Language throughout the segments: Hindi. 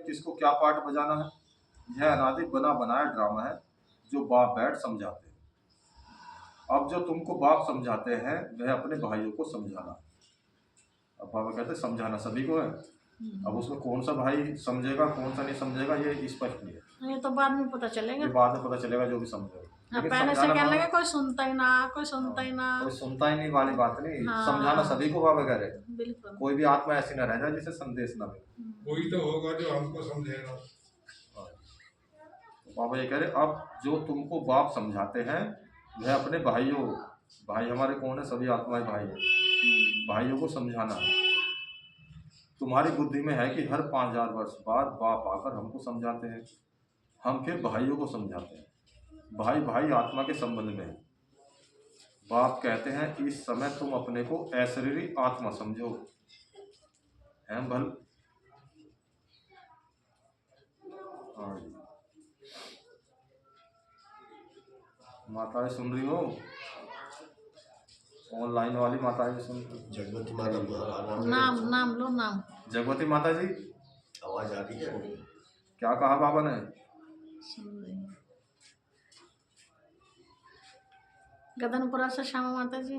किसको क्या पार्ट बजाना है। यह अनादि बना बनाया ड्रामा है जो बाप बैठ समझाते हैं। अब जो तुमको बाप समझाते हैं वह अपने भाइयों को समझाना। अब बाबा कहते हैं समझाना सभी को है। अब उसमें कौन सा भाई समझेगा कौन सा नहीं समझेगा ये स्पष्ट नहीं है, ये तो बाद में पता चलेगा। ये बाद में पता चलेगा जो भी समझेगा। लेकिन पहले से कहने लगे कोई सुनता ही ना, कोई सुनता ही ना, कोई सुनता ही नहीं वाली बात नहीं। हाँ, समझाना सभी को बाबा कह रहे। बिल्कुल। कोई भी आत्मा ऐसी ना रह जाए जिसे संदेश ना मिले। कोई तो होगा जो हमको समझेगा। तो बाबा ये कह रहे अब जो तुमको बाप समझाते हैं वह अपने भाइयों, भाई हमारे कौन है, सभी आत्माएं भाई हैं, भाइयों को समझाना। तुम्हारी बुद्धि में है कि हर 5000 वर्ष बाद बाप आकर हमको समझाते हैं, हम फिर भाइयों को समझाते हैं। भाई भाई आत्मा के संबंध में है। बाप कहते हैं इस समय तुम अपने को अशरीरी आत्मा समझो। है भल माताएं सुन रही हो, ऑनलाइन वाली माताएं भी सुन रही। जगवती माता नाम नाम लो नाम। जगवती माता जी आवाज आ रही है। क्या कहा बाबा ने? गदनपुरा से श्यामा माता जी।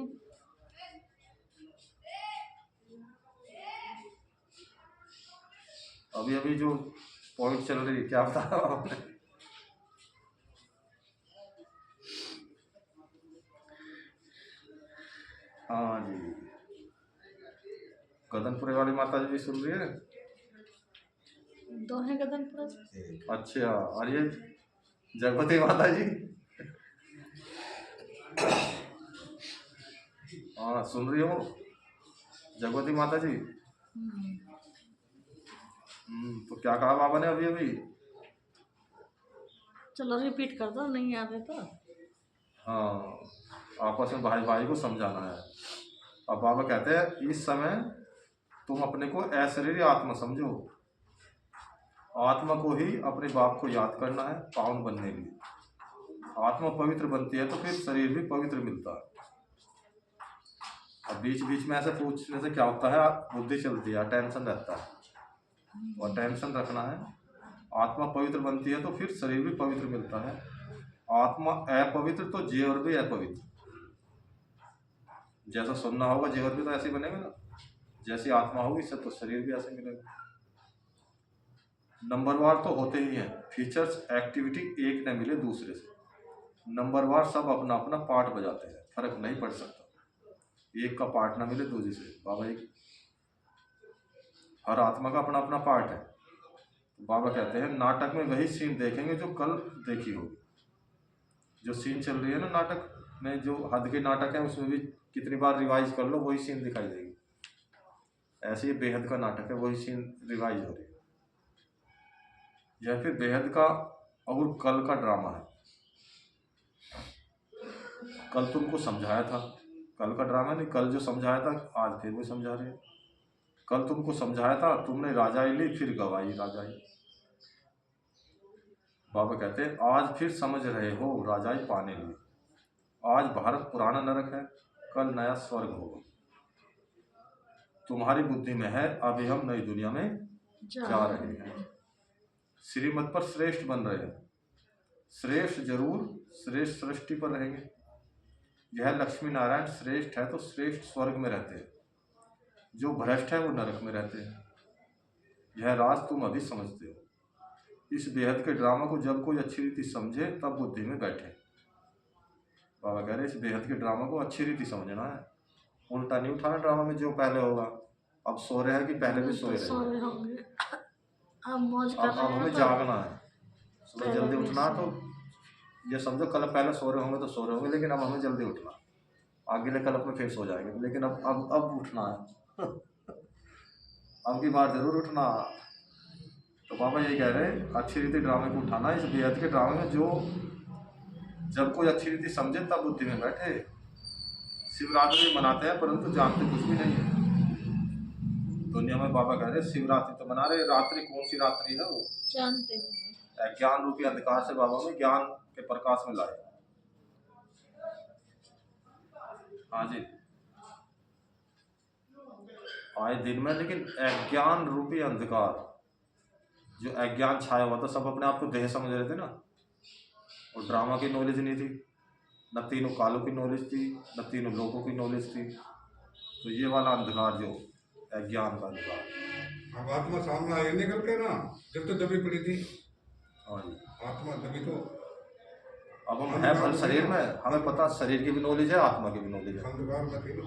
अभी अभी जो पॉइंट चल रही है क्या बताया आपने? हाँ जी, गदनपुरे वाली माता जी भी सुन रही है। दो है गदनपुरा से। अच्छा, और ये जगवती माता जी हाँ सुन रही हो जगवती माता जी? तो क्या कहा बाबा ने अभी अभी? चलो रिपीट कर दो, नहीं याद है तो। हाँ, आपस में भाई भाई को समझाना है। अब बाबा कहते हैं इस समय तुम अपने को अशरीरी आत्मा समझो। आत्मा को ही अपने बाप को याद करना है पावन बनने के लिए। आत्मा पवित्र बनती है तो फिर शरीर भी पवित्र मिलता है। अब बीच बीच में ऐसे पूछने से क्या होता है, बुद्धि चलती है, टेंशन रहता है, और टेंशन रखना है। आत्मा पवित्र बनती है तो फिर शरीर भी पवित्र मिलता है। आत्मा अपवित्र तो जेवर भी अपवित्र। जैसा सुनना होगा जेवर भी तो ऐसे ही बनेगा ना, जैसी आत्मा होगी इससे तो शरीर भी ऐसे मिलेगा। नंबरवार तो होते ही हैं, फीचर्स एक्टिविटी एक न मिले दूसरे से। नंबरवार सब अपना अपना पार्ट बजाते हैं, फर्क नहीं पड़ सकता एक का पार्ट ना मिले दूसरे से। बाबा एक हर आत्मा का अपना अपना पार्ट है। बाबा कहते हैं नाटक में वही सीन देखेंगे जो कल देखी होगी। जो सीन चल रही है ना नाटक में, जो हद के नाटक है उसमें भी कितनी बार रिवाइज कर लो वही सीन दिखाई देगी। ऐसे ही बेहद का नाटक है, वही सीन रिवाइज हो रही है। यह फिर बेहद का और कल का ड्रामा है। कल तुमको समझाया था, कल का ड्रामा नहीं, कल जो समझाया था आज फिर वो समझा रहे हैं। कल तुमको समझाया था, तुमने राजाई ली, फिर गवाई राजाई। बाबा कहते हैं आज फिर समझ रहे हो राजाई पाने लिए। आज भारत पुराना नरक है, कल नया स्वर्ग होगा। तुम्हारी बुद्धि में है अभी हम नई दुनिया में जा रहे हैं, श्रीमत पर श्रेष्ठ बन रहे हैं। श्रेष्ठ जरूर श्रेष्ठ सृष्टि पर रहेंगे। यह लक्ष्मी नारायण श्रेष्ठ है तो श्रेष्ठ स्वर्ग में रहते हैं, जो भ्रष्ट है वो नरक में रहते हैं। यह राज तुम अभी समझते हो। इस बेहद के ड्रामा को जब कोई अच्छी रीति समझे तब बुद्धि में बैठे। बाबा कह रहे इस बेहद के ड्रामा को अच्छी रीति समझना है, उल्टा नहीं उठाना ड्रामा में जो पहले होगा। अब सो रहे हैं कि पहले भी सोए रहे होंगे। अब हमें जागना है, सुबह जल्दी उठना। तो ये समझो कल पहले सो रहे होंगे तो सो रहे होंगे, लेकिन अब हमें जल्दी उठना। अगले कल अपने फिर सो जाएंगे, लेकिन अब उठना है अब की बार जरूर उठना। तो बाबा ये कह रहे हैं अच्छी रीति ड्रामे को उठाना। इस बेहद के ड्रामे में जो जब कोई अच्छी रीति समझे तब बुद्धि में बैठे। शिवरात्रि मनाते हैं परंतु जानते कुछ भी नहीं है। दुनिया में बाबा कह रहे शिवरात्रि तो मना रहे, रात्रि कौन सी रात्रि है वो जानते हैं। ज्ञान रूपी अंधकार से बाबा में ज्ञान के प्रकाश में लाए। हाँ जी, आए दिन में, लेकिन अज्ञान रूपी अंधकार जो अज्ञान छाया हुआ था, सब अपने आप को देह समझ रहे थे ना, और ड्रामा की नॉलेज नहीं थी, न तीनों कालों की नॉलेज थी, न तीनों लोगों की नॉलेज थी। तो ये वाला अंधकार जो अज्ञान का अंधकार। अब आत्मा सामने आई निकल के ना, जब तो दबी पड़ी थी हाँ जी। आत्मा, दबी तो अब हम है भल शरीर में, हमें पता शरीर की भी नॉलेज है, आत्मा की भी नॉलेज है। अंधकार में थी ना।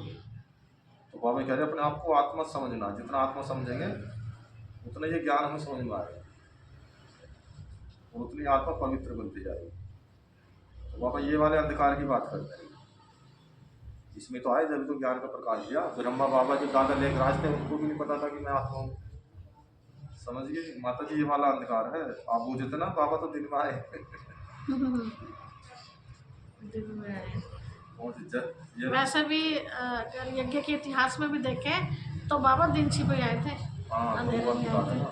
तो बाबा कह रहे अपने आप को आत्मा समझना, जितना आत्मा समझेंगे उतना ये ज्ञान हमें समझ में आएगा, और उतनी आत्मा पवित्र बनती जाएगी। तो बाबा ये वाले अंधकार की बात करते हैं, इसमें तो आए जब तो ज्ञान का प्रकाश दिया। ब्रह्मा बाबा जो दादा लेख राज थे, उनको भी नहीं पता था कि मैं आत्मा हूँ, समझ गए माता जी, ये वाला अंधकार है। आप बूझते ना, बाबा तो दिन में आए। दिन में आए। ये वैसे भी अगर यज्ञ के इतिहास में भी देखें तो बाबा दिन छिपे आए थे, हाँ, तो अंधेरे वो में बात आए है थे। ना।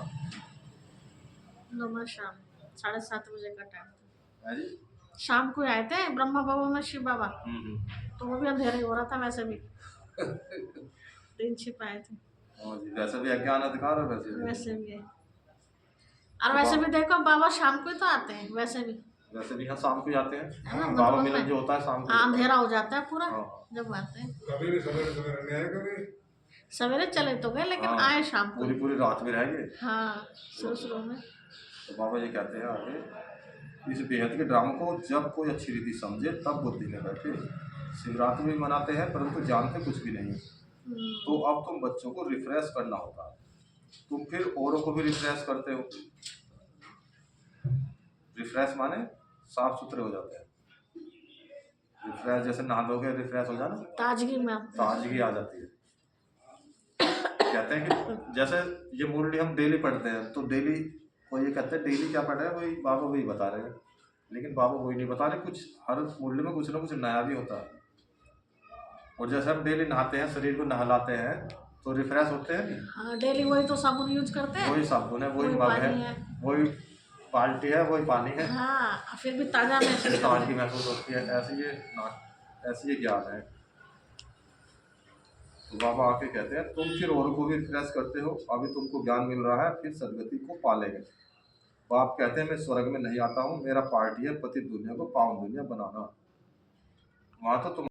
नमः शाम 7:30 बजे का टाइम था, है जी। शाम को आए थे ब्रह्मा बाबा में शिव बाबा। हम्म। तो वो भी अंधेरा ही हो रहा था, वैसे भी दिन छिपाए थे। हाँ जी, वैसे भी अज्ञान अंधकार है, वैसे भी है। और वैसे भी देखो बाबा शाम को ही तो आते हैं, वैसे भी हाँ शाम को ही आते है हैं। ना, बाबा मतलब मिलन में। जो होता है शाम को हाँ, होता है। अंधेरा हो जाता है पूरा हाँ। जब आते हैं। कभी भी सवेरे सवेरे नहीं आए, कभी सवेरे चले तो गए, लेकिन हाँ, आए शाम को। पूरी रात में रहेंगे। हाँ, शुरू में। तो बाबा ये कहते हैं आगे, इस बेहद के ड्रामा को जब कोई अच्छी रीति समझे तब बुद्धि में बैठे। शिवरात्रि भी मनाते हैं परंतु जानते कुछ भी नहीं। तो अब तुम बच्चों को रिफ्रेश करना होता है, तुम फिर औरों को भी रिफ्रेश करते हो। रिफ्रेश माने साफ सुथरे हो जाते हैं। रिफ्रेश जैसे नहा धोके रिफ्रेश हो जाना, ताजगी में ताजगी आ जाती है। कहते हैं कि जैसे ये मुरली हम डेली पढ़ते हैं, तो डेली कोई ये कहते हैं डेली क्या पढ़ रहे हैं, वही बाबा वही बता रहे हैं, लेकिन बाबा वही नहीं बता रहे, कुछ हर मुरली में कुछ ना कुछ नया भी होता है। और जैसे हम डेली नहाते हैं, शरीर को नहलाते हैं, तो रिफ्रेश होते हैं नहीं। हाँ, डेली वही तो साबुन यूज करते हैं, वही साबुन है, वही वही मग पानी है, है। वही बाल्टी है, वही पानी है। हाँ, फिर भी ताजा महसूस ताजगी महसूस होती है। ऐसी ये ज्ञान है। तो बाबा आके कहते हैं तुम फिर और को भी रिफ्रेश करते हो, अभी तुमको ज्ञान मिल रहा है, फिर सदगति को पालेंगे। बाप कहते हैं मैं स्वर्ग में नहीं आता हूँ, मेरा पार्टी है पतित दुनिया को पावन दुनिया बनाना। वहां तो तुम